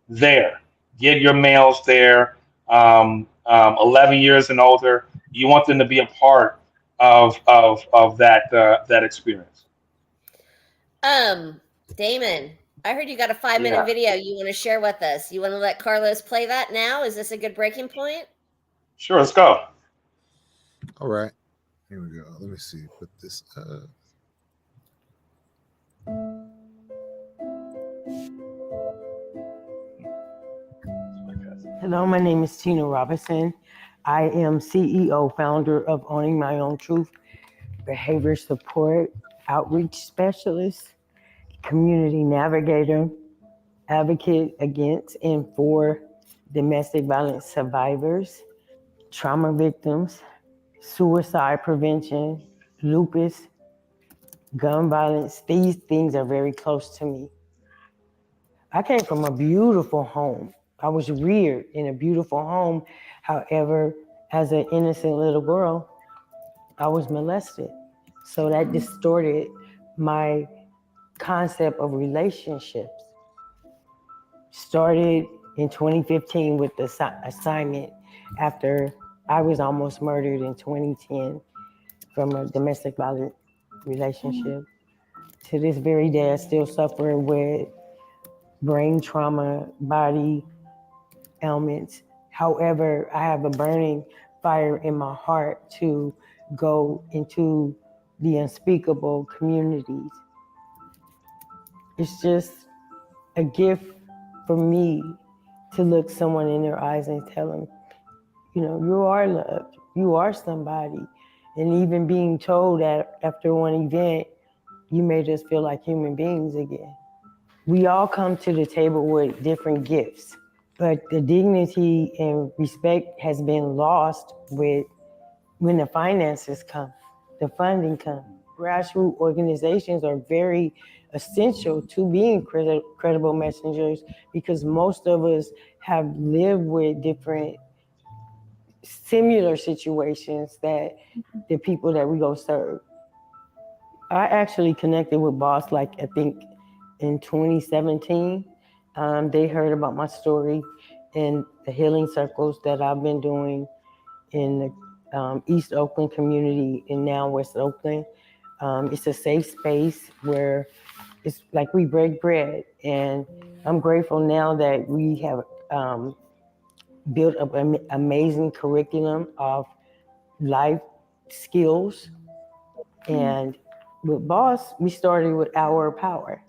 there. Get your males there, 11 years and older. You want them to be a part of that experience. Um, Damon, I heard you got a 5 minute Yeah, video you want to share with us. You want to let Carlos play that now? Is this a good breaking point? sure. Let's go. All right. Here we go. Let me see. Put this Hello, my name is Tina Robinson. I am CEO, founder of Owning My Own Truth, behavior support, outreach specialist, community navigator, advocate against and for domestic violence survivors, trauma victims, suicide prevention, lupus, gun violence. These things are very close to me. I came from a beautiful home. I was reared in a beautiful home. However, as an innocent little girl, I was molested. So that distorted my concept of relationships. Started in 2015 with the assignment after I was almost murdered in 2010 from a domestic violence relationship. To this very day, I still suffer with brain trauma, body ailments. However, I have a burning fire in my heart to go into the unspeakable communities. It's just a gift for me to look someone in their eyes and tell them, you know, you are loved. You are somebody. And even being told that after one event, you made us feel like human beings again. We all come to the table with different gifts, but the dignity and respect has been lost with when the finances come, the funding come. Grassroots organizations are very essential to being credible messengers because most of us have lived with different similar situations that the people that we go serve. I actually connected with Boss like I think in 2017. They heard about my story in the healing circles that I've been doing in the East Oakland community and now West Oakland. It's a safe space where it's like we break bread. And I'm grateful now that we have built up an amazing curriculum of life skills. And with Boss, we started with Hour of Power.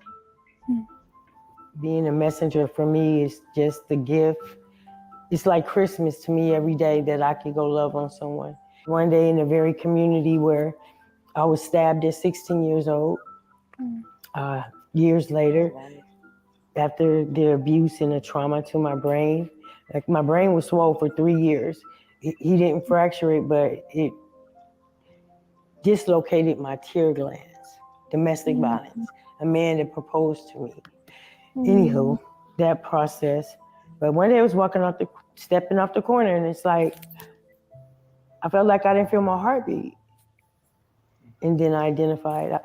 Being a messenger for me is just the gift. It's like Christmas to me every day that I can go love on someone. One day in the very community where I was stabbed at 16 years old, years later, after the abuse and the trauma to my brain, like my brain was swollen for 3 years. He didn't fracture it, but it dislocated my tear glands. Domestic violence. A man that proposed to me. Anywho, that process. But one day I was stepping off the corner, and it's like I felt like I didn't feel my heartbeat. And then I identified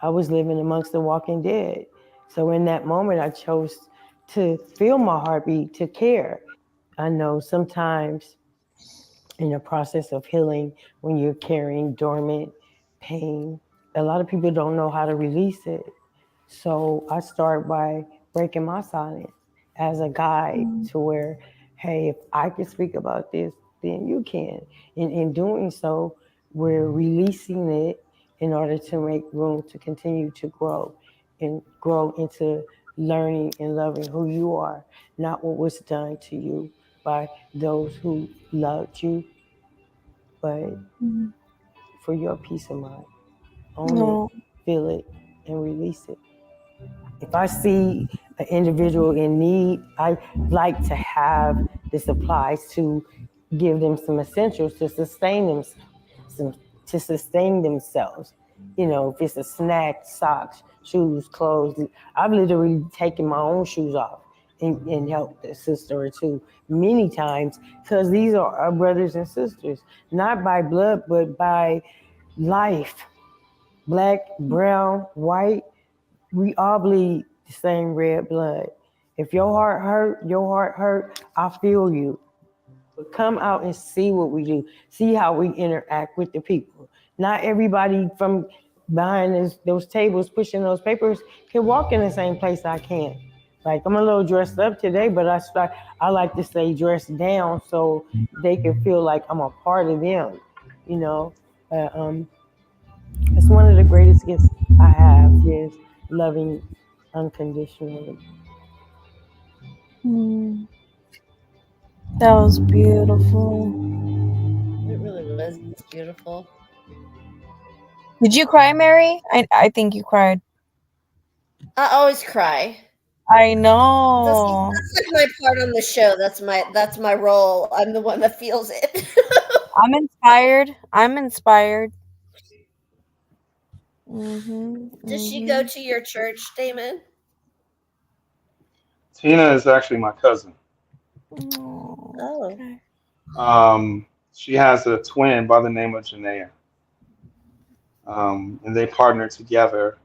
I was living amongst the walking dead. So in that moment, I chose to feel my heartbeat, to care. I know sometimes in the process of healing, when you're carrying dormant pain, a lot of people don't know how to release it. So I start by breaking my silence as a guide to where, hey, if I can speak about this, then you can. And in doing so, we're releasing it in order to make room to continue to grow and grow into learning and loving who you are, not what was done to you by those who loved you, but for your peace of mind. Own it, No. feel it, and release it. If I see an individual in need, I like to have the supplies to give them some essentials to sustain them, to sustain themselves. You know, if it's a snack, socks, shoes, clothes. I've literally taken my own shoes off and helped a sister or two many times because these are our brothers and sisters, not by blood, but by life. Black, brown, white, we all bleed the same red blood. If your heart hurt, I feel you. But come out and see what we do. See how we interact with the people. Not everybody from behind those tables pushing those papers can walk in the same place I can. Like I'm a little dressed up today, but I like to stay dressed down so they can feel like I'm a part of them. You know, uh, um, it's one of the greatest gifts I have is loving unconditionally. That was beautiful. It really was beautiful. Did you cry, Mary? I think you cried. I always cry. I That's know. that's like my part on the show. That's my role. I'm the one that feels it. I'm inspired. I'm inspired. Mhm. Does she go Mhm. to your church, Damon? Tina is actually my cousin. Oh, Oh, okay. She has a twin by the name of Janaea, and they partnered together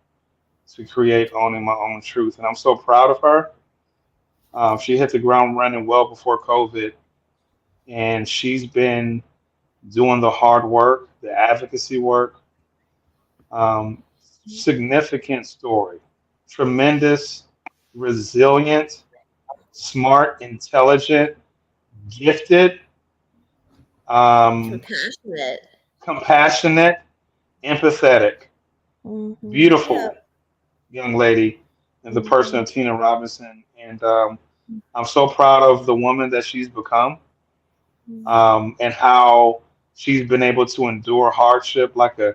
to create Owning My Own Truth. And I'm so proud of her. She hit the ground running well before COVID, and she's been doing the hard work, the advocacy work. Um, Significant story, tremendous, resilient, smart, intelligent, gifted, um, compassionate. compassionate, empathetic, Mhm. Yeah. beautiful young lady, and the person Mhm. of Tina Robinson. And I'm so proud of the woman that she's become, and how She's been able to endure hardship like a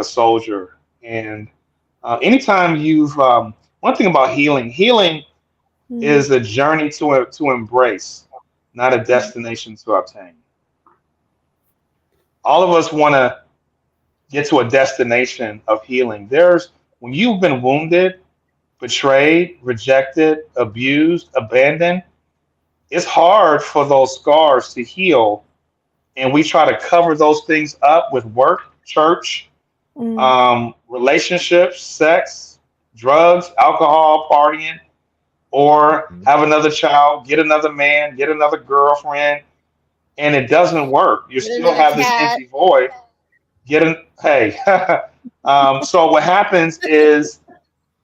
soldier. And anytime you've one thing about healing is a journey to embrace, not a destination to obtain. All of us want to get to a destination of healing. There's when you've been wounded, betrayed, rejected, abused, abandoned, it's hard for those scars to heal. And we try to cover those things up with work, church, relationships, sex, drugs, alcohol, partying, or have another child, get another man, get another girlfriend, and it doesn't work. You Get still another have this cat. empty void. Hey. So what happens is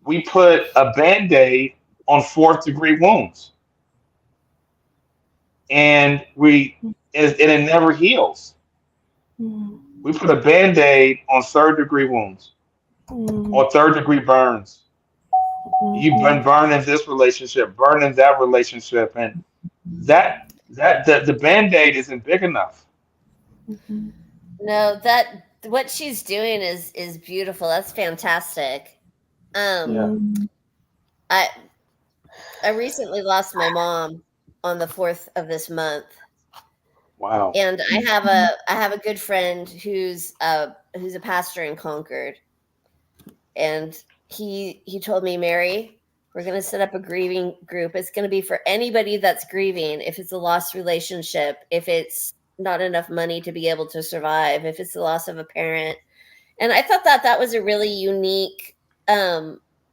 we put a band-aid on fourth degree wounds, and it never heals. We put a band-aid on third degree wounds or third degree burns. You've been burned in this relationship, burned in that relationship, and the band-aid isn't big enough. No, that what she's doing is beautiful. That's fantastic. Yeah. I I recently lost my mom on the 4th of this month. Wow. And I have a good friend who's a pastor in Concord. And he told me, Mary, we're going to set up a grieving group. It's going to be for anybody that's grieving, if it's a lost relationship, if it's not enough money to be able to survive, if it's the loss of a parent. And I thought that was a really unique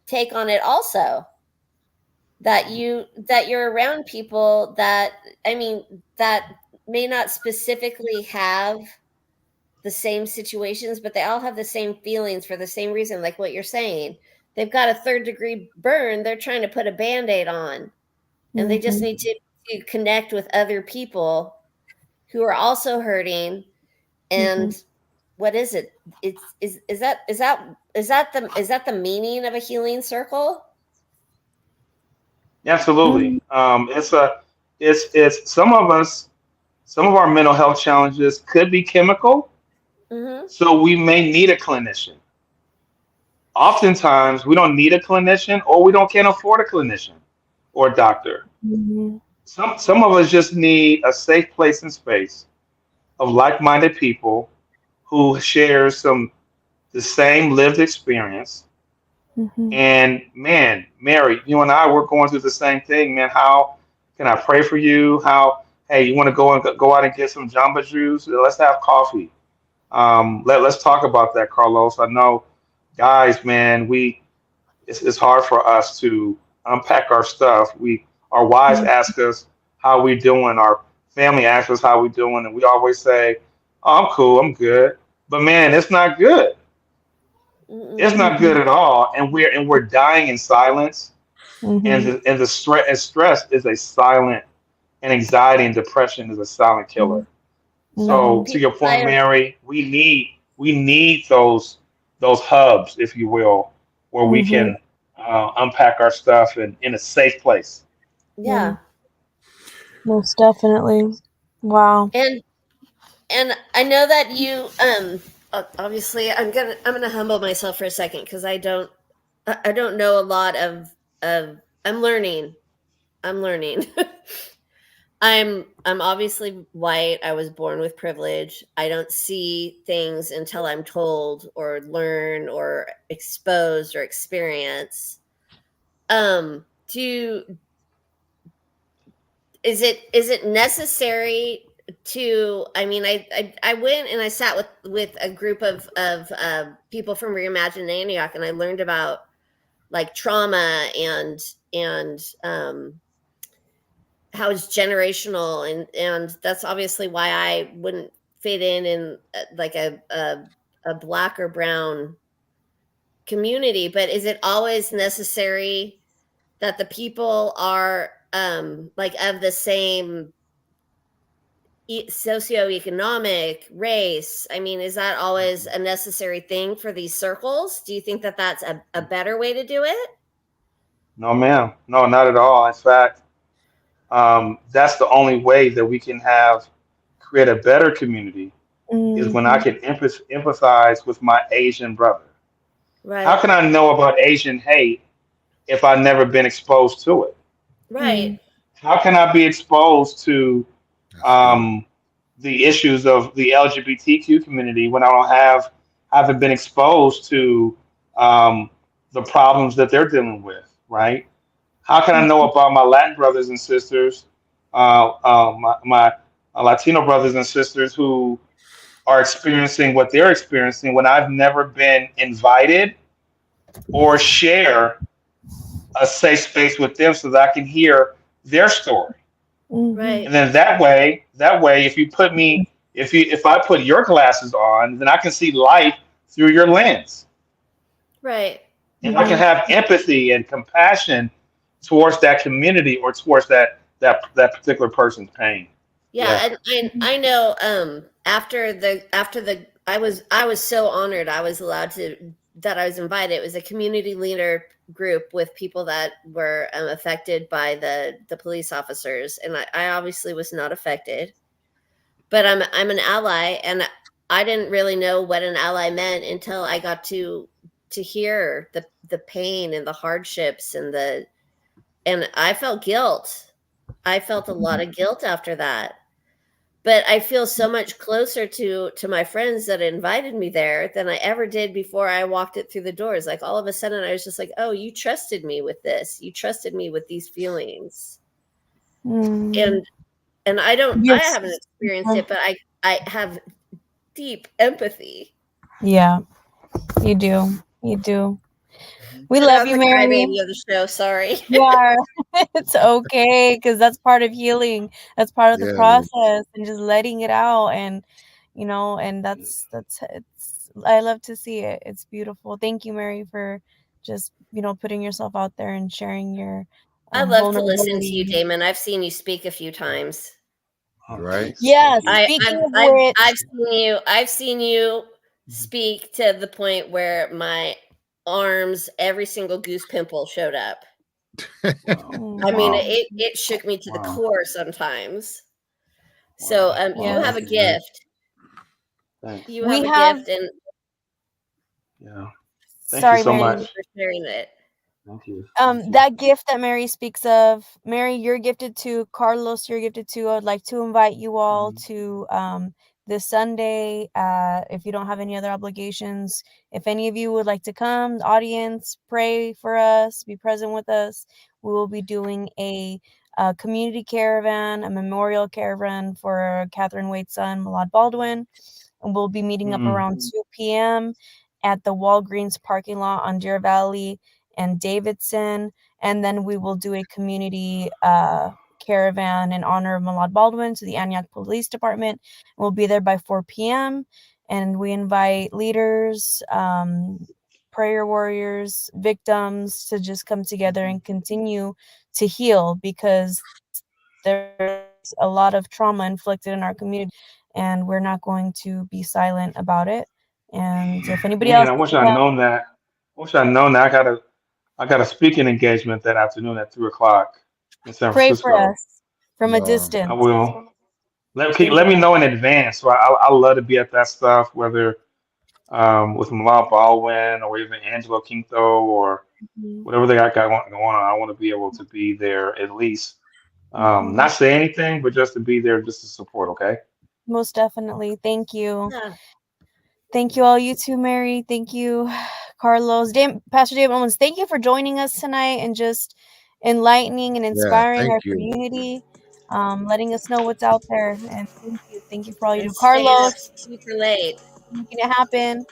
take on it also. That you're around people that, I mean, that may not specifically have the same situations, but they all have the same feelings for the same reason, like what you're saying. They've got a third degree burn, they're trying to put a band-aid on, and they just need to connect with other people who are also hurting. And what is it? Is that the meaning of a healing circle? Absolutely. It's some of us, some of our mental health challenges could be chemical, so we may need a clinician. Oftentimes, we don't need a clinician, or we don't can't afford a clinician or a doctor. Some of us just need a safe place and space of like-minded people who share the same lived experience. And man, Mary, you and I, we're going through the same thing, man. How can I pray for you? Hey, you want to go out and get some Jamba Juice? Let's have coffee. Let's talk about that, Carlos. I know, guys, man, it's hard for us to unpack our stuff. Our wives ask us how we doing. Our family asks us how we doing, and we always say, "Oh, I'm cool, I'm good." But man, it's not good. It's not good at all, and we're dying in silence. And the stress is a silent, and anxiety and depression is a silent killer. So to your point, Mary, we need those hubs, if you will, where we can unpack our stuff in a safe place. Yeah. Most definitely. Wow. And I know that you obviously I'm gonna humble myself for a second, because I don't know a lot of I'm learning. I'm obviously white. I was born with privilege. I don't see things until I'm told or learn or exposed or experience. Is it necessary to, I mean, I went and I sat with a group of people from Reimagine Antioch, and I learned about like trauma and how it's generational, and that's obviously why I wouldn't fit in like a black or brown community. But is it always necessary that the people are like of the same socioeconomic race? I mean, is that always a necessary thing for these circles? Do you think that that's a better way to do it? No, ma'am. No, not at all. In fact, that's the only way that we can create a better community is when I can empathize with my Asian brother. How Right. can I know about Asian hate if I've never been exposed to it? Right. How can I be exposed to That's good. um, the issues of the LGBTQ community when I haven't been exposed to um, the problems that they're dealing with, right? How can I know about my Latin brothers and sisters, my Latino brothers and sisters who are experiencing what they're experiencing when I've never been invited or share a safe space with them so that I can hear their story. Right. And then that way, if I put your glasses on, then I can see life through your lens, Right. and I can have empathy and compassion towards that community or towards that particular person's pain. Yeah. Yeah, and I know after the I was so honored I was allowed to that I was invited. It was a community leader group with people that were affected by the police officers, and I obviously was not affected, but I'm an ally, and I didn't really know what an ally meant until I got to hear the pain and the hardships and I felt guilt. I felt a lot of guilt after that, but I feel so much closer to my friends that invited me there than I ever did before I walked it through the doors. Like all of a sudden I was just like, "Oh, you trusted me with this. You trusted me with these feelings." And I Yes. haven't experienced it, but I have deep empathy. Yeah, you do. You do. We But love I'm you, the Mary. crybaby of the show, sorry. Yeah, it's okay because that's part of healing. That's part of the Yeah, it is. process, and just letting it out, and and that's it's. I love to see it. It's beautiful. Thank you, Mary, for just putting yourself out there and sharing your I love to listen to you, vulnerability. Damon. I've seen you speak a few times. Oh, Right. thanks. Yeah. Thank you. Speaking of which, I've seen you speak to the point where my arms, every single goose pimple showed up. I mean, Wow. it shook me to the Wow. core sometimes. So Wow. you Wow. yeah, have a Thank you, man. gift. Thanks. You have we a have. gift, and Yeah. Thank you Sorry, so thank Mary. much. you for sharing it. Thank you. Thank you. That gift that Mary speaks of, Mary, you're gifted to. Carlos, you're gifted to. I'd like to invite you all to this Sunday. If you don't have any other obligations, if any of you would like to come, the audience, pray for us, be present with us. We will be doing a community caravan, a memorial caravan for Catherine Wade's son, Malad Baldwin, and we'll be meeting up around 2 p.m. at the Walgreens parking lot on Deer Valley and Davidson, and then we will do a community caravan in honor of Malad Baldwin to the Antioch Police Department. We'll be there by 4 p.m. and we invite leaders, prayer warriors, victims to just come together and continue to heal, because there's a lot of trauma inflicted in our community, and we're not going to be silent about it. And if anybody Man, else I wish can I'd come, known that. I wish I'd known that. I got a speaking engagement that afternoon at 3 o'clock in San pray for Francisco. us from a I distance. will. Thank Let you. me know in advance. So I love to be at that stuff, whether with Malal Baldwin or even Angelo Quinto or whatever they got going on. I want to be able to be there at least. Not say anything, but just to be there, just to support. Okay. Most definitely. Thank you. Yeah. Thank you all, you too, Mary. Thank you, Carlos. Pastor Damon Owens, thank you for joining us tonight and just enlightening and Yeah. inspiring Thank our you. community, letting us know what's out there. And thank you. Thank you for all you And do. staying up Carlos, super late. making it happen.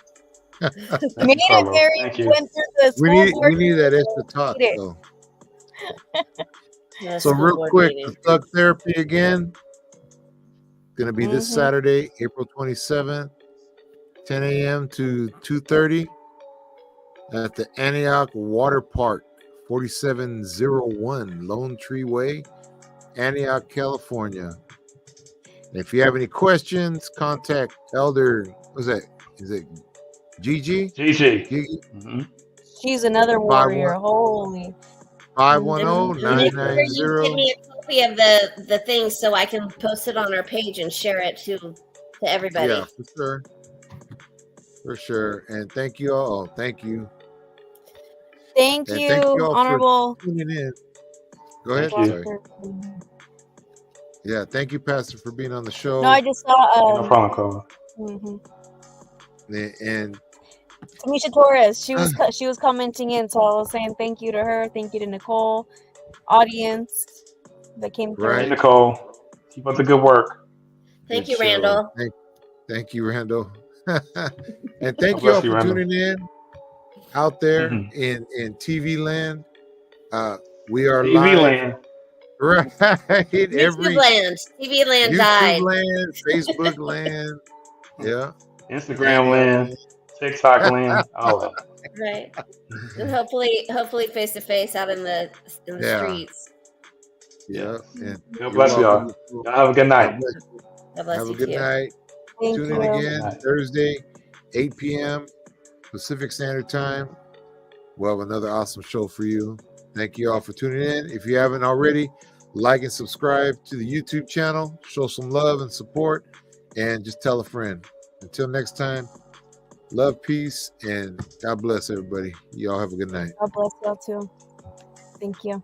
You Thank made you, it, Carlos. Mary. Thank You you. went through the school board We need that extra meeting. talk You made it. though. Yeah, So school real board quick, the meeting. thug therapy again. Gonna be this Saturday, April 27th, 10 a.m. to 2:30 at the Antioch Water Park, 4701 Lone Tree Way, Antioch, California. If you have any questions, contact Elder. What's that? Is it Gigi? GG. Gigi Mm-hmm. She's another warrior. 51 Holy. 510 And make sure 990. you send me a copy of the thing so I can post it on our page and share it to everybody. Yeah, for sure. For sure. And thank you all. Thank you. Thank And you, thank you all Honorable for tuning in. Go ahead. Thank you. Sorry. Pastor. Yeah, thank you, Pastor, for being on the show. No, I just saw No problem, Carla. And Tamisha Torres. She was commenting in, so I was saying thank you to her. Thank you to Nicole, audience that came through. Hey, right. Nicole. Keep up the good work. Thank Good you, show. Randall. Thank you, Randall. And God thank you all bless you, for Randall. tuning in out there Mhm. in TV land. We are TV live. land. Right. YouTube Every land. TV land YouTube died. land, Facebook land. Yeah. Instagram land. TikTok land. All that. Right. And hopefully face to face out in the Yeah. streets. Yeah. Yes. And God you're bless welcome. y'all. Y'all have a good God night. bless you. God bless Have a you good too. night. Thank Tune in you. again Good night. Thursday, 8 p.m. Pacific Standard Time. We'll have another awesome show for you. Thank you all for tuning in. If you haven't already, like and subscribe to the YouTube channel. Show some love and support, and just tell a friend. Until next time, love, peace, and God bless everybody. Y'all have a good night. God bless y'all too. Thank you.